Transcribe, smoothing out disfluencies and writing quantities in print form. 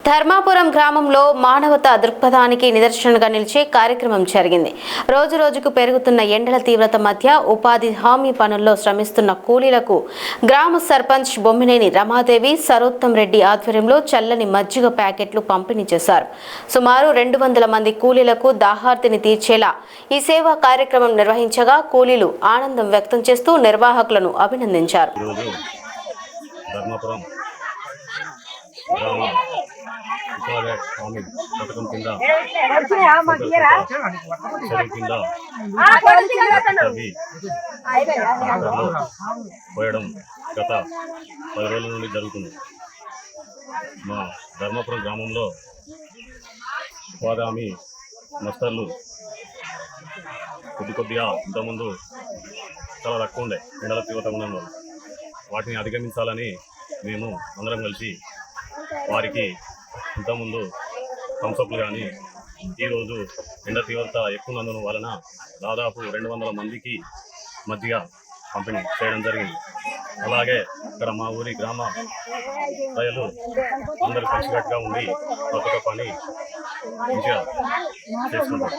ధర్మాపురం గ్రామంలో మానవతా దృక్పథానికి నిదర్శనంగా నిలిచే కార్యక్రమం జరిగింది. రోజురోజుకు పెరుగుతున్న ఎండల తీవ్రత మధ్య ఉపాధి హామీ పనుల్లో శ్రమిస్తున్న కూలీలకు గ్రామ సర్పంచ్ బొమ్మినేని రమాదేవి, సరోత్తం రెడ్డి ఆధ్వర్యంలో చల్లని మజ్జిగ ప్యాకెట్లు పంపిణీ చేశారు. సుమారు 200 మంది కూలీలకు దాహార్తిని తీర్చేలా ఈ సేవా కార్యక్రమం నిర్వహించగా కూలీలు ఆనందం వ్యక్తం చేస్తూ నిర్వాహకులను అభినందించారు. ఉపాధి హామీ పథకం కింద పోయడం గత 10 రోజుల నుండి జరుగుతుంది. మా ధర్మాపురం గ్రామంలో ఉపాధి హామీ మస్తర్లు కొద్దిగా ఇంతకుముందు చాలా తక్కువ ఉండే ఎండల తీవ్రత ఉండడం వల్ల వాటిని అధిగమించాలని మేము అందరం కలిసి వారికి ఇంతకుముందు థమ్సప్లు కానీ ఈరోజు ఎండ తీవ్రత ఎక్కువ వలన దాదాపు 200 మందికి మజ్జిగ పంపిణీ చేయడం జరిగింది. అలాగే ఇక్కడ మా ఊరి గ్రామ ప్రజలు అందరూ కలిసికట్టుగా ఉండి ప్రతి ఒక్క పని మంచిగా చేసుకుంటారు.